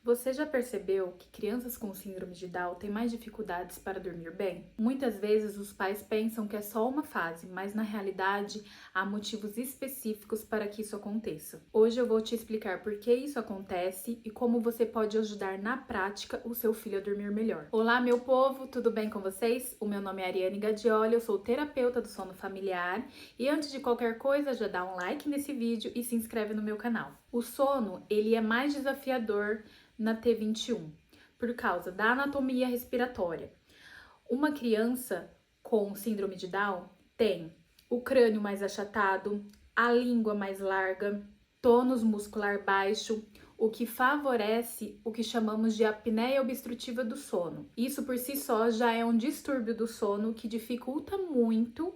Você já percebeu que crianças com síndrome de Down têm mais dificuldades para dormir bem? Muitas vezes os pais pensam que é só uma fase, mas na realidade há motivos específicos para que isso aconteça. Hoje eu vou te explicar por que isso acontece e como você pode ajudar na prática o seu filho a dormir melhor. Olá, meu povo, tudo bem com vocês? O meu nome é Ariane Gadioli, eu sou terapeuta do sono familiar e antes de qualquer coisa já dá um like nesse vídeo e se inscreve no meu canal. O sono, ele é mais desafiador na T21, por causa da anatomia respiratória. Uma criança com síndrome de Down tem o crânio mais achatado, a língua mais larga, tônus muscular baixo, o que favorece o que chamamos de apneia obstrutiva do sono. Isso por si só já é um distúrbio do sono que dificulta muito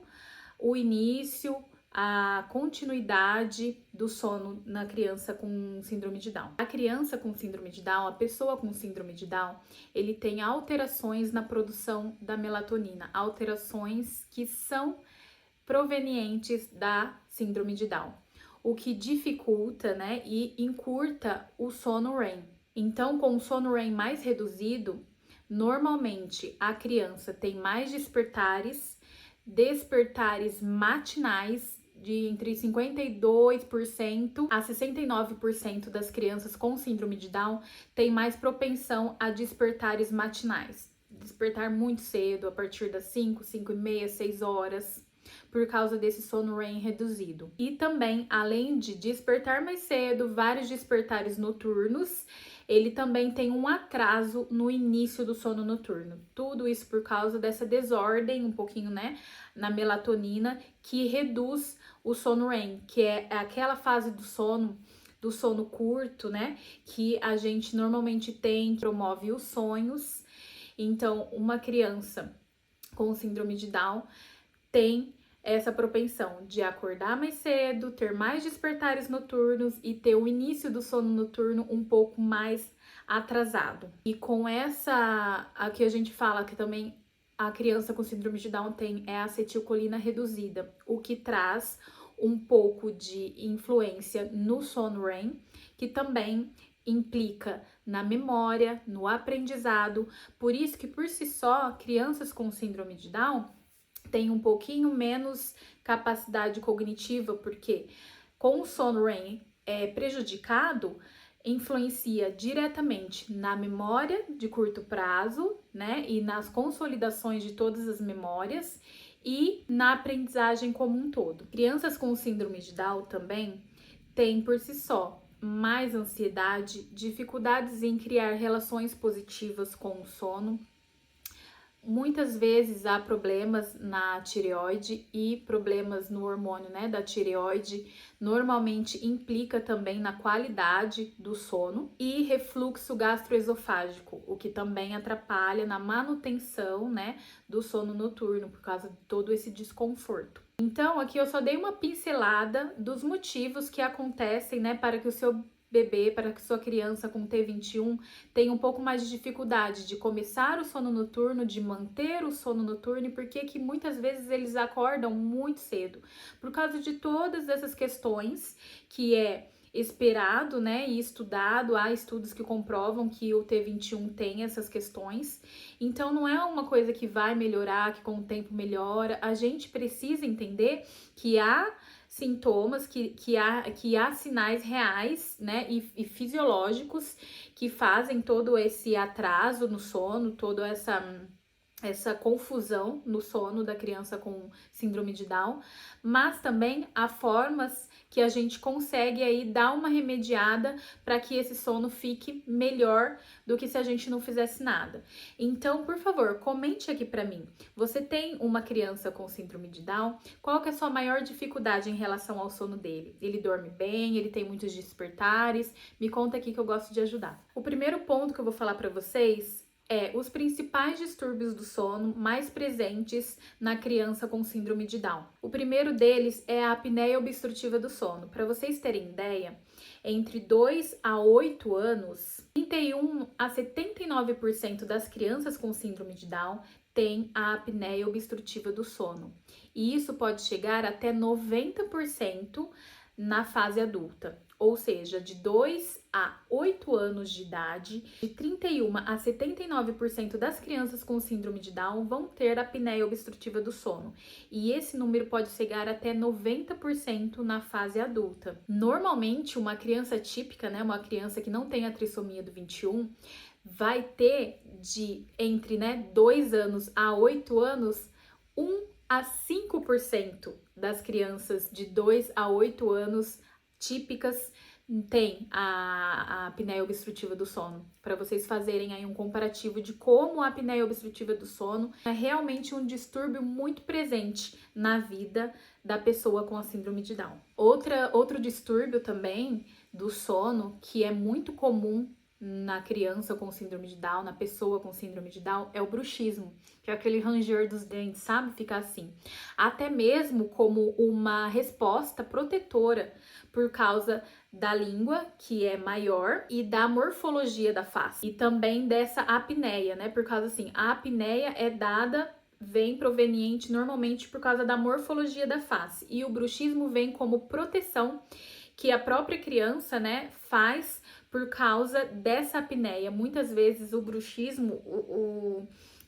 o início, a continuidade do sono na criança com síndrome de Down. A criança com síndrome de Down, a pessoa com síndrome de Down, ele tem alterações na produção da melatonina, alterações que são provenientes da síndrome de Down, o que dificulta, né, e encurta o sono REM. Então, com o sono REM mais reduzido, normalmente a criança tem mais despertares matinais de entre 52% a 69% das crianças com síndrome de Down tem mais propensão a despertares matinais. Despertar muito cedo, a partir das 5, 5 e meia, 6 horas, por causa desse sono REM reduzido. E também, além de despertar mais cedo, vários despertares noturnos, ele também tem um atraso no início do sono noturno. Tudo isso por causa dessa desordem, um pouquinho, né, na melatonina, que reduz o sono REM, que é aquela fase do sono curto, né, que a gente normalmente tem, que promove os sonhos. Então, uma criança com síndrome de Down tem essa propensão de acordar mais cedo, ter mais despertares noturnos e ter o início do sono noturno um pouco mais atrasado. E com essa, aqui a gente fala que também a criança com síndrome de Down tem a acetilcolina reduzida, o que traz um pouco de influência no sono REM, que também implica na memória, no aprendizado. Por isso que por si só, crianças com síndrome de Down tem um pouquinho menos capacidade cognitiva, porque com o sono REM prejudicado, influencia diretamente na memória de curto prazo, né, e nas consolidações de todas as memórias e na aprendizagem como um todo. Crianças com síndrome de Down também têm por si só mais ansiedade, dificuldades em criar relações positivas com o sono. Muitas vezes há problemas na tireoide e problemas no hormônio, né, da tireoide, normalmente implica também na qualidade do sono e refluxo gastroesofágico, o que também atrapalha na manutenção, né, do sono noturno por causa de todo esse desconforto. Então, aqui eu só dei uma pincelada dos motivos que acontecem, né, para que o seu bebê, para que sua criança com T21 tenha um pouco mais de dificuldade de começar o sono noturno, de manter o sono noturno, e por que muitas vezes eles acordam muito cedo. Por causa de todas essas questões que é esperado, né, e estudado, há estudos que comprovam que o T21 tem essas questões. Então não é uma coisa que vai melhorar, que com o tempo melhora. A gente precisa entender que há sintomas, que há sinais reais, né, e fisiológicos que fazem todo esse atraso no sono, toda essa confusão no sono da criança com síndrome de Down, mas também há formas que a gente consegue aí dar uma remediada para que esse sono fique melhor do que se a gente não fizesse nada. Então, por favor, comente aqui para mim. Você tem uma criança com síndrome de Down? Qual que é a sua maior dificuldade em relação ao sono dele? Ele dorme bem? Ele tem muitos despertares? Me conta aqui que eu gosto de ajudar. O primeiro ponto que eu vou falar para vocês os principais distúrbios do sono mais presentes na criança com síndrome de Down. O primeiro deles é a apneia obstrutiva do sono. Para vocês terem ideia, entre 2 a 8 anos, 31 a 79% das crianças com síndrome de Down têm a apneia obstrutiva do sono. E isso pode chegar até 90% na fase adulta. ou seja, de 2 a 8 anos de idade, de 31 a 79% das crianças com síndrome de Down vão ter apneia obstrutiva do sono. E esse número pode chegar até 90% na fase adulta. Normalmente, uma criança típica, né, uma criança que não tem a trissomia do 21, vai ter de entre 2 anos a 8 anos, 1 a 5% das crianças de 2 a 8 anos típicas tem a apneia obstrutiva do sono, para vocês fazerem aí um comparativo de como a apneia obstrutiva do sono é realmente um distúrbio muito presente na vida da pessoa com a síndrome de Down. Outro distúrbio também do sono que é muito comum na criança com síndrome de Down, na pessoa com síndrome de Down, é o bruxismo, que é aquele ranger dos dentes, sabe? Ficar assim. Até mesmo como uma resposta protetora por causa da língua, que é maior, e da morfologia da face. E também dessa apneia, né? Por causa assim, a apneia vem proveniente normalmente por causa da morfologia da face. E o bruxismo vem como proteção que a própria criança, né, faz por causa dessa apneia. Muitas vezes o bruxismo,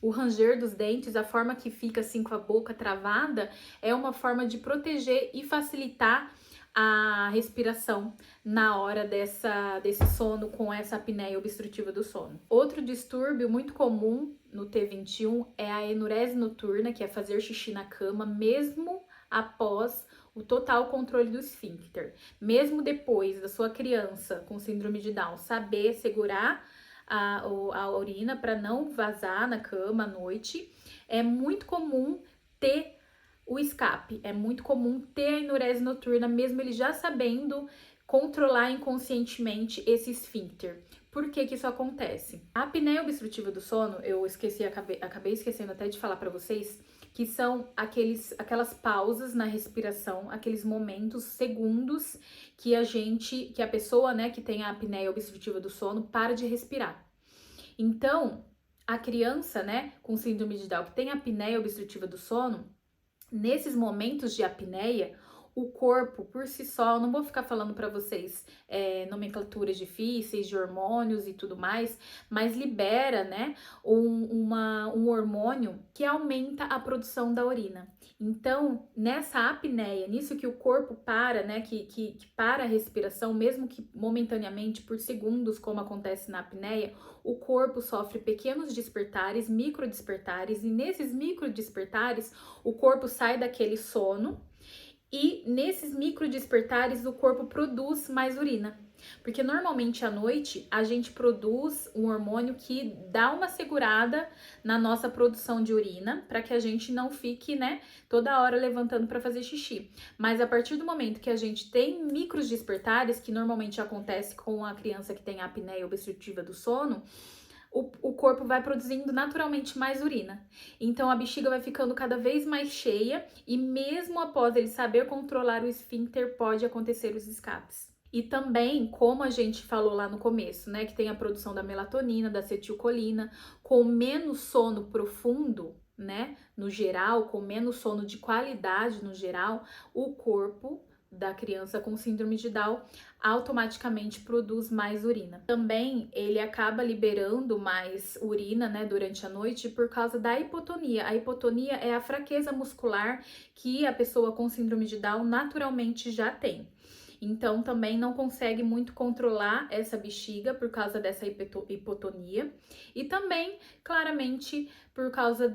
o ranger dos dentes, a forma que fica assim com a boca travada, é uma forma de proteger e facilitar a respiração na hora desse sono com essa apneia obstrutiva do sono. Outro distúrbio muito comum no T21 é a enurese noturna, que é fazer xixi na cama, mesmo após o total controle do esfíncter. Mesmo depois da sua criança com síndrome de Down saber segurar a urina para não vazar na cama à noite, é muito comum ter o escape, é muito comum ter a enurese noturna, mesmo ele já sabendo controlar inconscientemente esse esfíncter. Por que que isso acontece? A apneia obstrutiva do sono, eu acabei esquecendo até de falar para vocês, que são aquelas pausas na respiração, aqueles momentos, segundos que a pessoa, né, que tem a apneia obstrutiva do sono, para de respirar. Então, a criança, né, com síndrome de Down, que tem a apneia obstrutiva do sono, nesses momentos de apneia, o corpo por si só, eu não vou ficar falando para vocês nomenclaturas difíceis de hormônios e tudo mais, mas libera, né, um hormônio que aumenta a produção da urina. Então, nessa apneia, nisso que o corpo para, né, que para a respiração, mesmo que momentaneamente por segundos, como acontece na apneia, o corpo sofre pequenos despertares, micro despertares, e nesses micro despertares, o corpo sai daquele sono. E nesses micro despertares o corpo produz mais urina, porque normalmente à noite a gente produz um hormônio que dá uma segurada na nossa produção de urina, para que a gente não fique, né, toda hora levantando para fazer xixi. Mas a partir do momento que a gente tem micros despertares, que normalmente acontece com a criança que tem a apneia obstrutiva do sono, o corpo vai produzindo naturalmente mais urina. Então a bexiga vai ficando cada vez mais cheia e mesmo após ele saber controlar o esfíncter, pode acontecer os escapes. E também, como a gente falou lá no começo, né, que tem a produção da melatonina, da acetilcolina, com menos sono profundo, né, no geral, com menos sono de qualidade no geral, o corpo da criança com síndrome de Down automaticamente produz mais urina. Também ele acaba liberando mais urina, né, durante a noite por causa da hipotonia. A hipotonia é a fraqueza muscular que a pessoa com síndrome de Down naturalmente já tem. Então também não consegue muito controlar essa bexiga por causa dessa hipotonia e também claramente por causa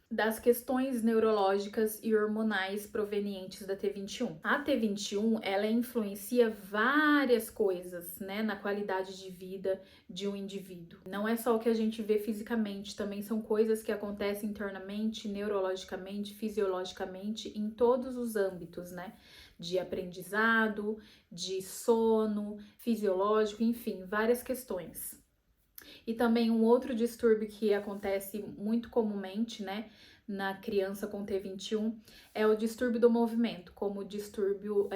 das questões neurológicas e hormonais provenientes da T21. A T21, ela influencia várias coisas, né, na qualidade de vida de um indivíduo. Não é só o que a gente vê fisicamente, também são coisas que acontecem internamente, neurologicamente, fisiologicamente, em todos os âmbitos, né, de aprendizado, de sono, fisiológico, enfim, várias questões. E também um outro distúrbio que acontece muito comumente, né, na criança com T21 é o distúrbio do movimento, como o distúrbio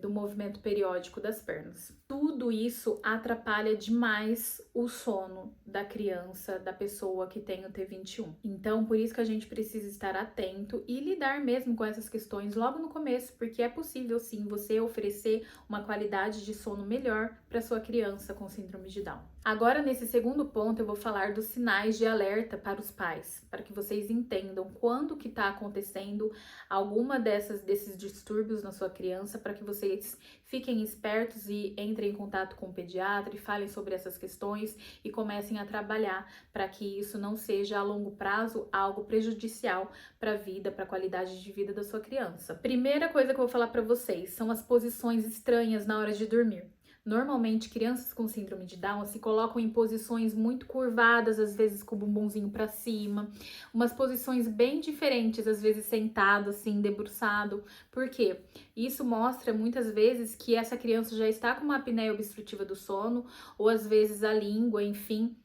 do movimento periódico das pernas. Tudo isso atrapalha demais o sono da criança, da pessoa que tem o T21. Então, por isso que a gente precisa estar atento e lidar mesmo com essas questões logo no começo, porque é possível sim você oferecer uma qualidade de sono melhor para sua criança com síndrome de Down. Agora, nesse segundo ponto, eu vou falar dos sinais de alerta para os pais, para que vocês entendam quando que está acontecendo alguma desses distúrbios na sua criança, para que vocês fiquem espertos e entrem em contato com o pediatra e falem sobre essas questões e comecem a trabalhar para que isso não seja a longo prazo algo prejudicial para a vida, para a qualidade de vida da sua criança. Primeira coisa que eu vou falar para vocês são as posições estranhas na hora de dormir. Normalmente, crianças com síndrome de Down se colocam em posições muito curvadas, às vezes com o bumbumzinho para cima, umas posições bem diferentes, às vezes sentado, assim, debruçado. Por quê? Isso mostra muitas vezes que essa criança já está com uma apneia obstrutiva do sono, ou às vezes a língua, enfim,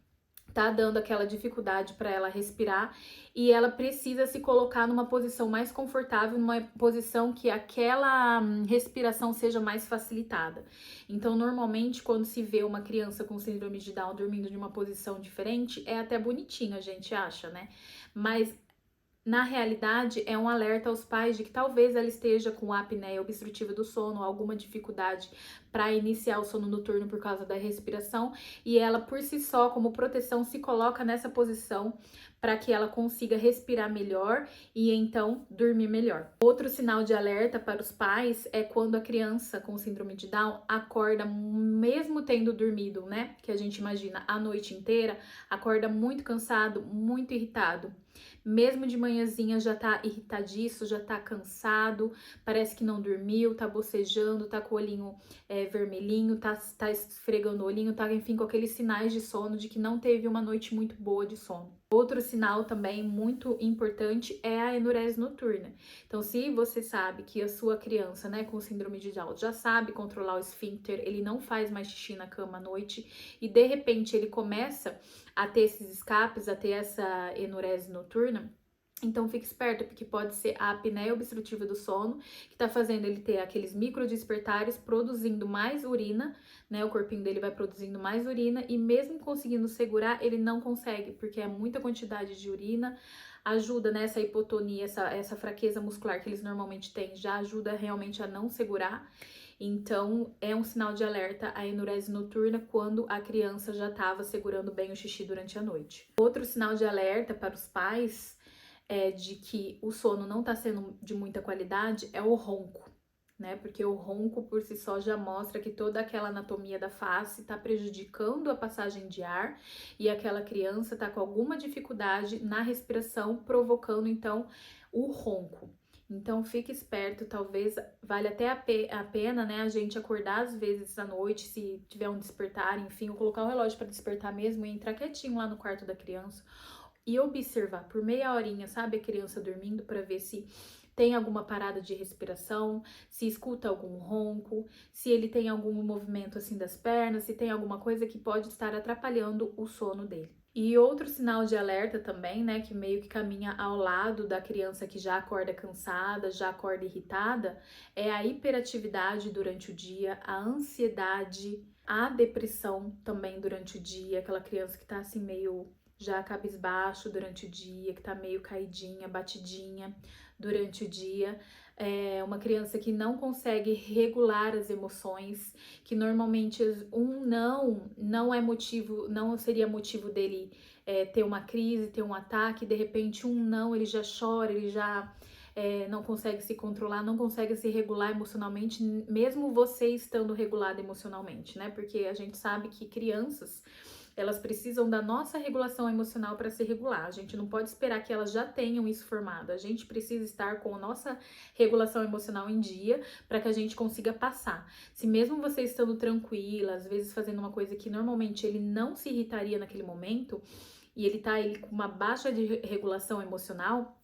tá dando aquela dificuldade para ela respirar e ela precisa se colocar numa posição mais confortável, numa posição que aquela respiração seja mais facilitada. Então, normalmente, quando se vê uma criança com síndrome de Down dormindo de uma posição diferente, é até bonitinho, a gente acha, né? Mas na realidade, é um alerta aos pais de que talvez ela esteja com apneia obstrutiva do sono, alguma dificuldade para iniciar o sono noturno por causa da respiração, e ela por si só, como proteção, se coloca nessa posição para que ela consiga respirar melhor e então dormir melhor. Outro sinal de alerta para os pais é quando a criança com síndrome de Down acorda, mesmo tendo dormido, né? Que a gente imagina a noite inteira, acorda muito cansado, muito irritado. Mesmo de manhãzinha já tá irritadiço, já tá cansado, parece que não dormiu, tá bocejando, tá com o olhinho vermelhinho, tá esfregando o olhinho, tá, enfim, com aqueles sinais de sono de que não teve uma noite muito boa de sono. Outro sinal também muito importante é a enurese noturna. Então, se você sabe que a sua criança, né, com síndrome de Down, já sabe controlar o esfíncter, ele não faz mais xixi na cama à noite e de repente ele começa a ter esses escapes, a ter essa enurese noturna, então fique esperto, porque pode ser a apneia obstrutiva do sono, que tá fazendo ele ter aqueles micro despertares, produzindo mais urina, né? O corpinho dele vai produzindo mais urina e mesmo conseguindo segurar, ele não consegue, porque é muita quantidade de urina, ajuda nessa hipotonia, essa fraqueza muscular que eles normalmente têm, já ajuda realmente a não segurar. Então, é um sinal de alerta a enurese noturna quando a criança já estava segurando bem o xixi durante a noite. Outro sinal de alerta para os pais de que o sono não está sendo de muita qualidade é o ronco, né? Porque o ronco por si só já mostra que toda aquela anatomia da face está prejudicando a passagem de ar e aquela criança está com alguma dificuldade na respiração, provocando então o ronco. Então fique esperto, talvez vale até a pena, né, a gente acordar às vezes à noite, se tiver um despertar, enfim, ou colocar o relógio para despertar mesmo e entrar quietinho lá no quarto da criança e observar por meia horinha, sabe, a criança dormindo, para ver se tem alguma parada de respiração, se escuta algum ronco, se ele tem algum movimento assim das pernas, se tem alguma coisa que pode estar atrapalhando o sono dele. E outro sinal de alerta também, né, que meio que caminha ao lado da criança que já acorda cansada, já acorda irritada, é a hiperatividade durante o dia, a ansiedade, a depressão também durante o dia, aquela criança que tá assim meio já cabisbaixo durante o dia, que tá meio caidinha, batidinha durante o dia. É uma criança que não consegue regular as emoções, que normalmente não é motivo, não seria motivo dele ter uma crise, ter um ataque, de repente não, ele já chora, ele já não consegue se controlar, não consegue se regular emocionalmente, mesmo você estando regulado emocionalmente, né? Porque a gente sabe que crianças, elas precisam da nossa regulação emocional para se regular. A gente não pode esperar que elas já tenham isso formado. A gente precisa estar com a nossa regulação emocional em dia para que a gente consiga passar. Se mesmo você estando tranquila, às vezes fazendo uma coisa que normalmente ele não se irritaria naquele momento, e ele tá aí com uma baixa de regulação emocional,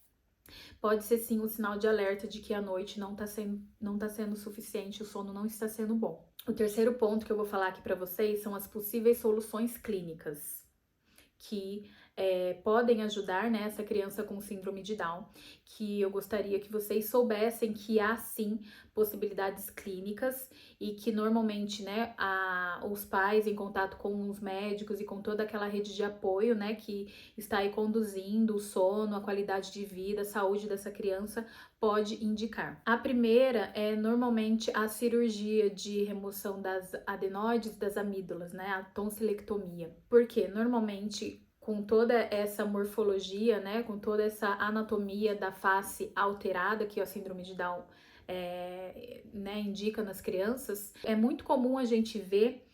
pode ser sim um sinal de alerta de que a noite não tá sendo suficiente, o sono não está sendo bom. O terceiro ponto que eu vou falar aqui para vocês são as possíveis soluções clínicas que podem ajudar, né, essa criança com síndrome de Down, que eu gostaria que vocês soubessem que há sim possibilidades clínicas e que normalmente, né, os pais em contato com os médicos e com toda aquela rede de apoio, né, que está aí conduzindo o sono, a qualidade de vida, a saúde dessa criança, pode indicar. A primeira é normalmente a cirurgia de remoção das adenoides das amígdalas, né, a tonsilectomia. Porque normalmente com toda essa morfologia, né, com toda essa anatomia da face alterada que a síndrome de Down né, indica nas crianças, é muito comum a gente ver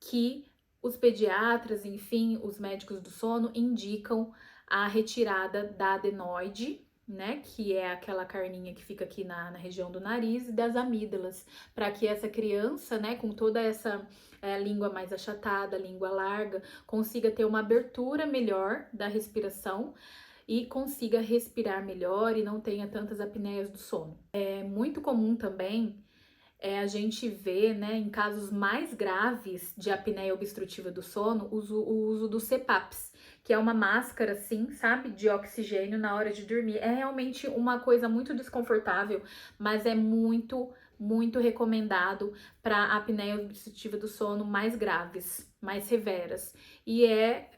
que os pediatras, enfim, os médicos do sono indicam a retirada da adenoide, né, que é aquela carninha que fica aqui na região do nariz e das amígdalas, para que essa criança, né, com toda essa língua mais achatada, língua larga, consiga ter uma abertura melhor da respiração e consiga respirar melhor e não tenha tantas apneias do sono. É muito comum também a gente vê, né, em casos mais graves de apneia obstrutiva do sono, o uso do CPAPs, que é uma máscara, assim, sabe, de oxigênio na hora de dormir. É realmente uma coisa muito desconfortável, mas é muito recomendado para apneia obstrutiva do sono mais graves, mais severas. E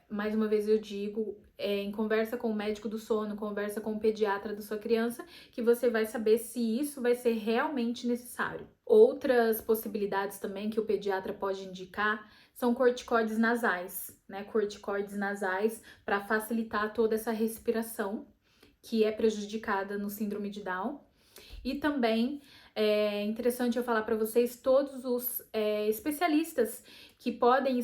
mais uma vez eu digo, em conversa com o médico do sono, conversa com o pediatra da sua criança, que você vai saber se isso vai ser realmente necessário. Outras possibilidades também que o pediatra pode indicar são corticoides nasais, né? Corticoides nasais para facilitar toda essa respiração que é prejudicada no síndrome de Down. E também é interessante eu falar para vocês todos os especialistas que podem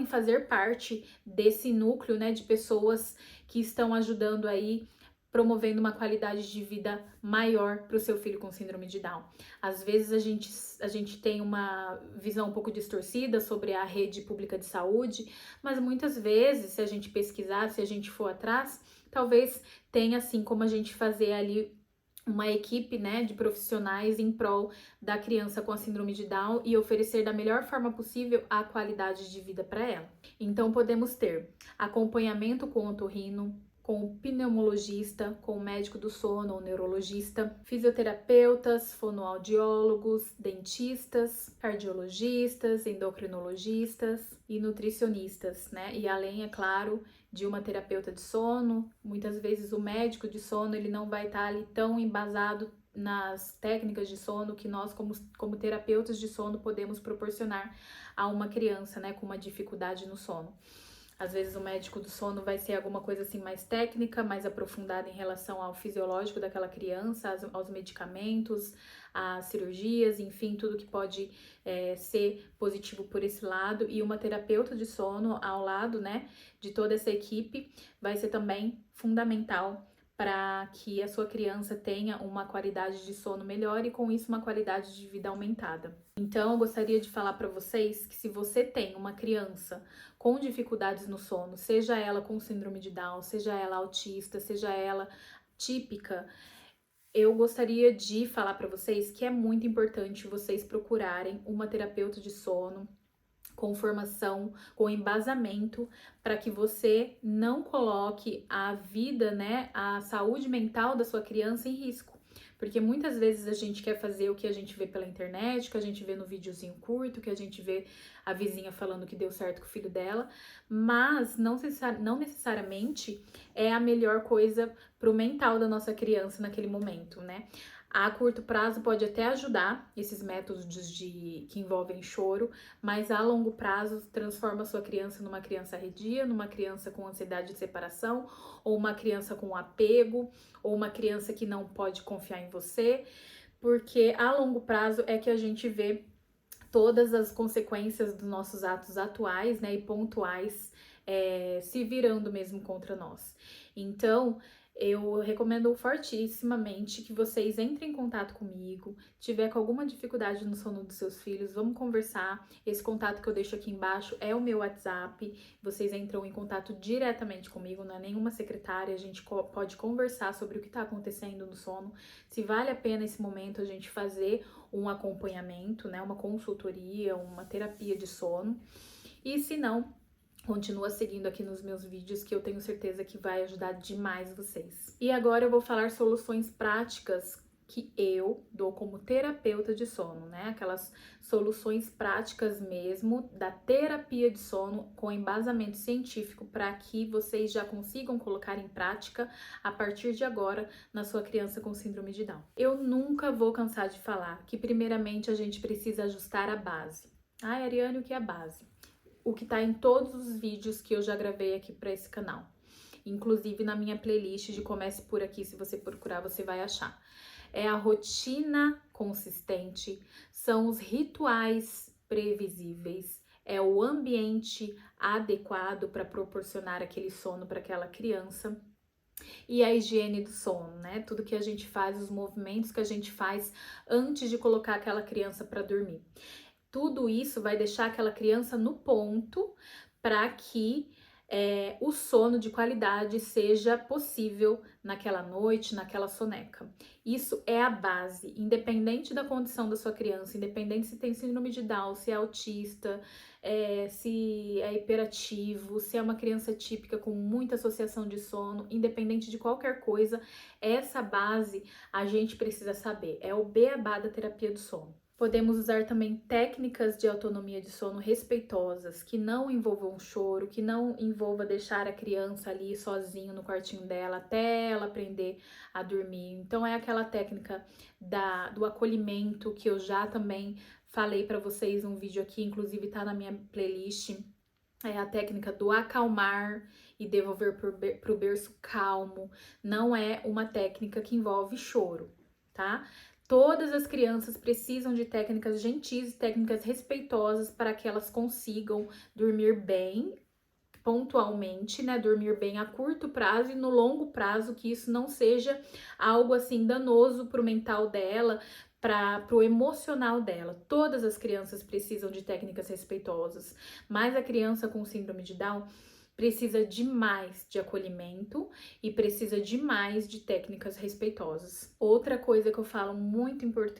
fazer parte desse núcleo, né, de pessoas que estão ajudando aí, promovendo uma qualidade de vida maior para o seu filho com síndrome de Down. Às vezes a gente tem uma visão um pouco distorcida sobre a rede pública de saúde, mas muitas vezes, se a gente pesquisar, se a gente for atrás, talvez tenha assim como a gente fazer ali uma equipe, né, de profissionais em prol da criança com a síndrome de Down e oferecer da melhor forma possível a qualidade de vida para ela. Então podemos ter acompanhamento com otorrino, com o pneumologista, com o médico do sono ou neurologista, fisioterapeutas, fonoaudiólogos, dentistas, cardiologistas, endocrinologistas e nutricionistas, né? E além, é claro, de uma terapeuta de sono, muitas vezes o médico de sono ele não vai estar ali tão embasado nas técnicas de sono que nós, como terapeutas de sono, podemos proporcionar a uma criança, né, com uma dificuldade no sono. Às vezes o médico do sono vai ser alguma coisa assim mais técnica, mais aprofundada em relação ao fisiológico daquela criança, aos medicamentos, às cirurgias, enfim, tudo que pode ser positivo por esse lado. E uma terapeuta de sono ao lado, né, de toda essa equipe vai ser também fundamental para que a sua criança tenha uma qualidade de sono melhor e com isso uma qualidade de vida aumentada. Então, eu gostaria de falar para vocês que se você tem uma criança com dificuldades no sono, seja ela com síndrome de Down, seja ela autista, seja ela típica, eu gostaria de falar para vocês que é muito importante vocês procurarem uma terapeuta de sono com formação, com embasamento, para que você não coloque a vida, né, a saúde mental da sua criança em risco. Porque muitas vezes a gente quer fazer o que a gente vê pela internet, que a gente vê no videozinho curto, que a gente vê a vizinha falando que deu certo com o filho dela, mas não necessariamente é a melhor coisa pro mental da nossa criança naquele momento, né? A curto prazo pode até ajudar esses métodos que envolvem choro, mas a longo prazo transforma a sua criança numa criança arredia, numa criança com ansiedade de separação, ou uma criança com apego, ou uma criança que não pode confiar em você, porque a longo prazo é que a gente vê todas as consequências dos nossos atos atuais, né, e pontuais se virando mesmo contra nós. Então, eu recomendo fortissimamente que vocês entrem em contato comigo, tiver com alguma dificuldade no sono dos seus filhos, vamos conversar. Esse contato que eu deixo aqui embaixo é o meu WhatsApp, vocês entram em contato diretamente comigo, não é nenhuma secretária, a gente pode conversar sobre o que está acontecendo no sono, se vale a pena esse momento a gente fazer um acompanhamento, né, uma consultoria, uma terapia de sono, e se não, Continua seguindo aqui nos meus vídeos que eu tenho certeza que vai ajudar demais vocês. E agora eu vou falar soluções práticas que eu dou como terapeuta de sono, né? Aquelas soluções práticas mesmo da terapia de sono com embasamento científico para que vocês já consigam colocar em prática a partir de agora na sua criança com síndrome de Down. Eu nunca vou cansar de falar que primeiramente a gente precisa ajustar a base. Ai, Ariane, o que é a base? O que tá em todos os vídeos que eu já gravei aqui para esse canal. Inclusive na minha playlist de Comece Por Aqui, se você procurar, você vai achar. É a rotina consistente, são os rituais previsíveis, é o ambiente adequado para proporcionar aquele sono para aquela criança. E a higiene do sono, né? Tudo que a gente faz, os movimentos que a gente faz antes de colocar aquela criança para dormir. Tudo isso vai deixar aquela criança no ponto para que o sono de qualidade seja possível naquela noite, naquela soneca. Isso é a base, independente da condição da sua criança, independente se tem síndrome de Down, se é autista, se é hiperativo, se é uma criança típica com muita associação de sono, independente de qualquer coisa, essa base a gente precisa saber. É o beabá da terapia do sono. Podemos usar também técnicas de autonomia de sono respeitosas, que não envolvam choro, que não envolva deixar a criança ali sozinho no quartinho dela até ela aprender a dormir. Então é aquela técnica do acolhimento que eu já também falei para vocês um vídeo aqui, inclusive tá na minha playlist. É a técnica do acalmar e devolver para o berço calmo. Não é uma técnica que envolve choro, tá? Todas as crianças precisam de técnicas gentis, técnicas respeitosas para que elas consigam dormir bem, pontualmente, né? Dormir bem a curto prazo e no longo prazo, que isso não seja algo assim danoso para o mental dela, para o emocional dela. Todas as crianças precisam de técnicas respeitosas, mas a criança com síndrome de Down precisa demais de acolhimento e precisa demais de técnicas respeitosas. Outra coisa que eu falo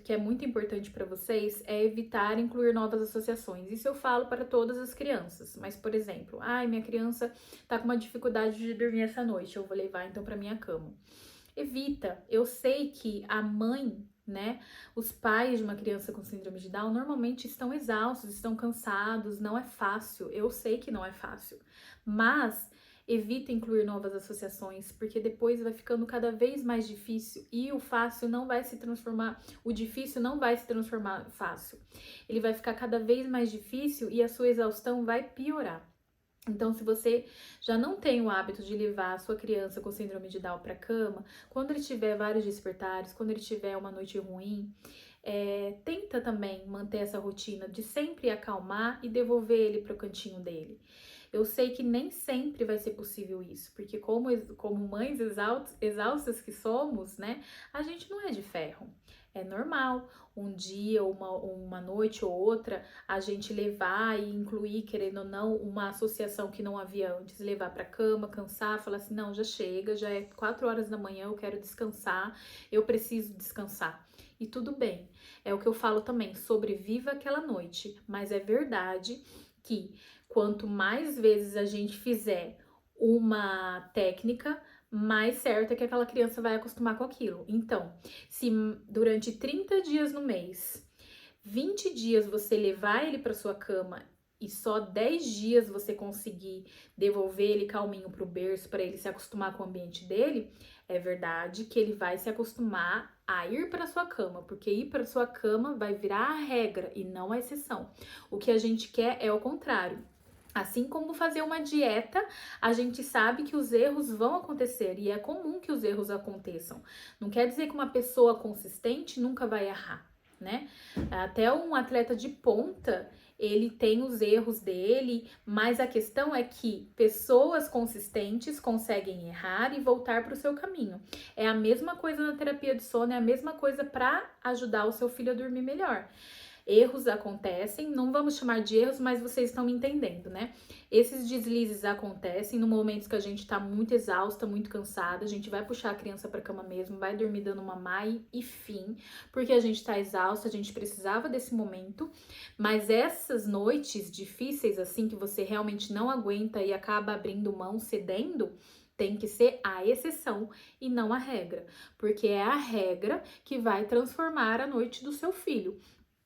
que é muito importante para vocês é evitar incluir novas associações. Isso eu falo para todas as crianças, mas por exemplo, minha criança tá com uma dificuldade de dormir essa noite, eu vou levar então para minha cama. Evita. Eu sei que a mãe, né, os pais de uma criança com síndrome de Down normalmente estão exaustos, estão cansados, não é fácil. Eu sei que não é fácil, mas evita incluir novas associações, porque depois vai ficando cada vez mais difícil e o fácil não vai se transformar, o difícil não vai se transformar fácil. Ele vai ficar cada vez mais difícil e a sua exaustão vai piorar. Então, se você já não tem o hábito de levar a sua criança com síndrome de Down para a cama, quando ele tiver vários despertares, quando ele tiver uma noite ruim, tenta também manter essa rotina de sempre acalmar e devolver ele para o cantinho dele. Eu sei que nem sempre vai ser possível isso, porque como mães exaustas que somos, né, a gente não é de ferro. É normal um dia, uma noite ou outra, a gente levar e incluir, querendo ou não, uma associação que não havia antes, levar para cama, cansar, falar assim, não, já chega, já é 4 horas da manhã, eu quero descansar, eu preciso descansar. E tudo bem, é o que eu falo também, sobreviva aquela noite, mas é verdade que quanto mais vezes a gente fizer uma técnica, mais certo é que aquela criança vai acostumar com aquilo. Então, se durante 30 dias no mês, 20 dias você levar ele para sua cama e só 10 dias você conseguir devolver ele calminho pro berço para ele se acostumar com o ambiente dele, é verdade que ele vai se acostumar a ir para sua cama, porque ir para sua cama vai virar a regra e não a exceção. O que a gente quer é o contrário. Assim como fazer uma dieta, a gente sabe que os erros vão acontecer e é comum que os erros aconteçam. Não quer dizer que uma pessoa consistente nunca vai errar, né? Até um atleta de ponta, ele tem os erros dele, mas a questão é que pessoas consistentes conseguem errar e voltar para o seu caminho. É a mesma coisa na terapia de sono, é a mesma coisa para ajudar o seu filho a dormir melhor. Erros acontecem, não vamos chamar de erros, mas vocês estão me entendendo, né? Esses deslizes acontecem no momento que a gente tá muito exausta, muito cansada, a gente vai puxar a criança pra cama mesmo, vai dormir dando mamar e fim, porque a gente tá exausta, a gente precisava desse momento, mas essas noites difíceis, assim, que você realmente não aguenta e acaba abrindo mão, cedendo, tem que ser a exceção e não a regra, porque é a regra que vai transformar a noite do seu filho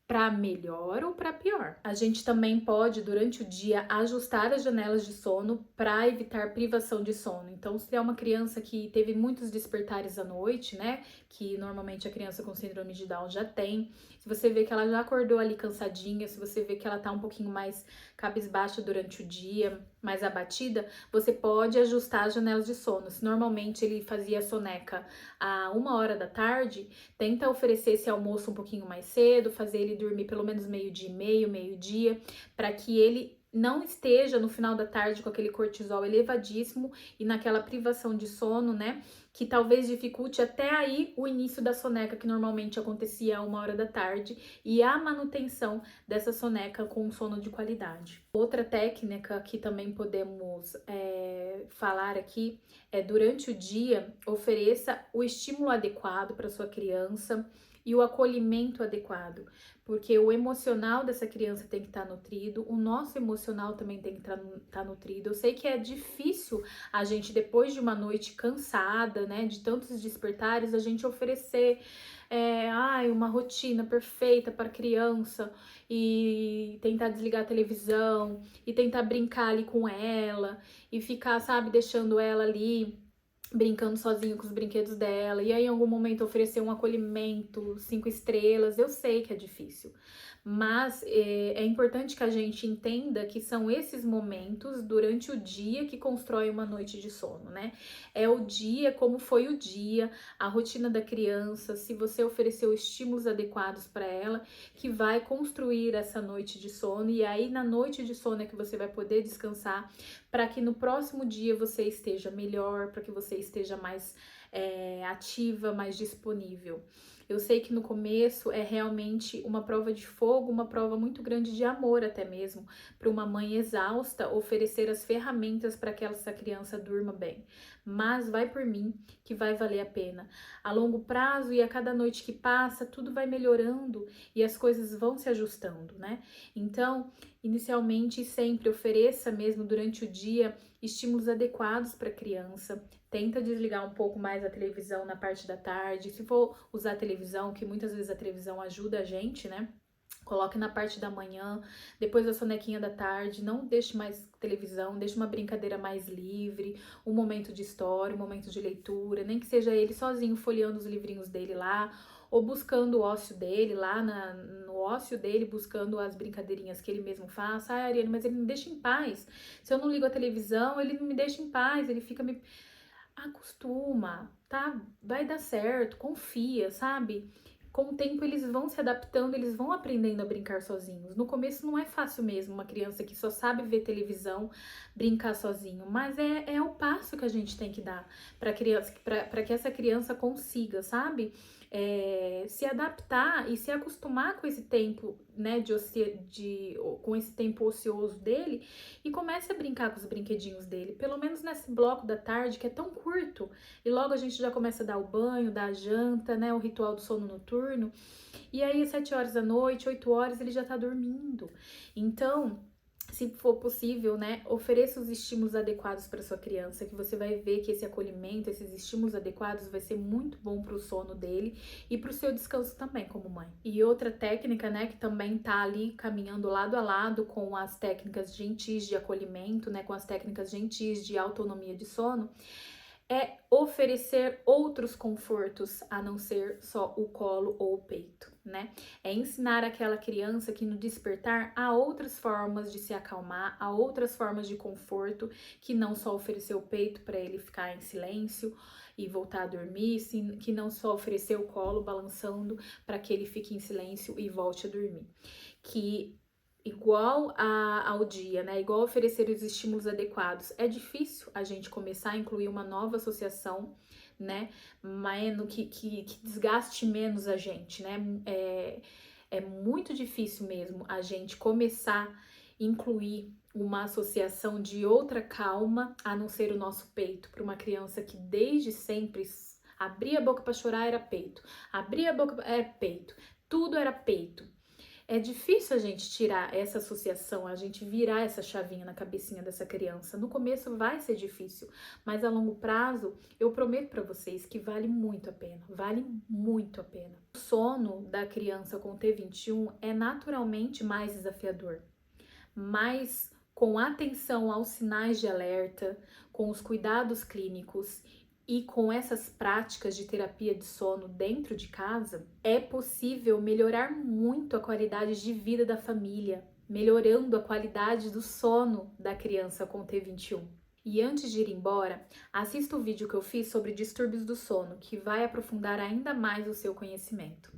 para melhor ou para pior. A gente também pode, durante o dia, ajustar as janelas de sono para evitar privação de sono. Então, se é uma criança que teve muitos despertares à noite, né, que normalmente a criança com síndrome de Down já tem, se você vê que ela já acordou ali cansadinha, se você vê que ela tá um pouquinho mais cabisbaixa durante o dia, mais abatida, você pode ajustar as janelas de sono. Se normalmente ele fazia soneca a 1 hora da tarde, tenta oferecer esse almoço um pouquinho mais cedo, fazer ele dormir pelo menos meio-dia e meio, meio-dia, para que ele não esteja no final da tarde com aquele cortisol elevadíssimo e naquela privação de sono, né? Que talvez dificulte até aí o início da soneca, que normalmente acontecia a 1 hora da tarde, e a manutenção dessa soneca com sono de qualidade. Outra técnica que também podemos falar aqui é durante o dia, ofereça o estímulo adequado para sua criança e o acolhimento adequado, porque o emocional dessa criança tem que estar nutrido, o nosso emocional também tem que estar nutrido. Eu sei que é difícil a gente, depois de uma noite cansada, né, de tantos despertares, a gente oferecer uma rotina perfeita para a criança e tentar desligar a televisão e tentar brincar ali com ela e ficar, sabe, deixando ela ali brincando sozinho com os brinquedos dela, e aí em algum momento oferecer um acolhimento 5 estrelas. Eu sei que é difícil, mas é importante que a gente entenda que são esses momentos durante o dia que constrói uma noite de sono, né? É o dia, como foi o dia, a rotina da criança, se você ofereceu estímulos adequados para ela, que vai construir essa noite de sono, e aí na noite de sono é que você vai poder descansar, para que no próximo dia você esteja melhor, para que você esteja mais ativa, mais disponível. Eu sei que no começo é realmente uma prova de fogo, uma prova muito grande de amor até mesmo, para uma mãe exausta oferecer as ferramentas para que essa criança durma bem. Mas vai por mim que vai valer a pena. A longo prazo e a cada noite que passa, tudo vai melhorando e as coisas vão se ajustando, né? Então, inicialmente, sempre ofereça mesmo durante o dia estímulos adequados para a criança. Tenta desligar um pouco mais a televisão na parte da tarde. Se for usar a televisão, que muitas vezes a televisão ajuda a gente, né? Coloque na parte da manhã, depois da sonequinha da tarde, não deixe mais televisão, deixe uma brincadeira mais livre, um momento de história, um momento de leitura, nem que seja ele sozinho folheando os livrinhos dele lá, ou buscando o ócio dele lá no ócio dele, buscando as brincadeirinhas que ele mesmo faz. Ai, Ariane, mas ele me deixa em paz. Se eu não ligo a televisão, ele não me deixa em paz, ele fica me... Acostuma, tá? Vai dar certo, confia, sabe? Com o tempo eles vão se adaptando, eles vão aprendendo a brincar sozinhos. No começo não é fácil mesmo, uma criança que só sabe ver televisão brincar sozinho, mas é o passo que a gente tem que dar para que essa criança consiga, sabe? Se adaptar e se acostumar com esse tempo, né, com esse tempo ocioso dele, e comece a brincar com os brinquedinhos dele, pelo menos nesse bloco da tarde que é tão curto, e logo a gente já começa a dar o banho, dar a janta, né, o ritual do sono noturno, e aí às 7 horas da noite, 8 horas, ele já tá dormindo. Então, se for possível, né, ofereça os estímulos adequados para sua criança, que você vai ver que esse acolhimento, esses estímulos adequados vai ser muito bom para o sono dele e para o seu descanso também como mãe. E outra técnica, né, que também tá ali caminhando lado a lado com as técnicas gentis de acolhimento, né, com as técnicas gentis de autonomia de sono, é oferecer outros confortos a não ser só o colo ou o peito, né? É ensinar aquela criança que no despertar há outras formas de se acalmar, há outras formas de conforto, que não só oferecer o peito para ele ficar em silêncio e voltar a dormir, que não só oferecer o colo balançando para que ele fique em silêncio e volte a dormir. Que igual ao dia, né? Igual oferecer os estímulos adequados. É difícil a gente começar a incluir uma nova associação, né? Mas que desgaste menos a gente, né? É muito difícil mesmo a gente começar a incluir uma associação de outra calma a não ser o nosso peito para uma criança que desde sempre abria a boca para chorar era peito, abria a boca era peito, tudo era peito. É difícil a gente tirar essa associação, a gente virar essa chavinha na cabecinha dessa criança. No começo vai ser difícil, mas a longo prazo eu prometo para vocês que vale muito a pena, vale muito a pena. O sono da criança com T21 é naturalmente mais desafiador, mas com atenção aos sinais de alerta, com os cuidados clínicos e com essas práticas de terapia de sono dentro de casa, é possível melhorar muito a qualidade de vida da família, melhorando a qualidade do sono da criança com T21. E antes de ir embora, assista o vídeo que eu fiz sobre distúrbios do sono, que vai aprofundar ainda mais o seu conhecimento.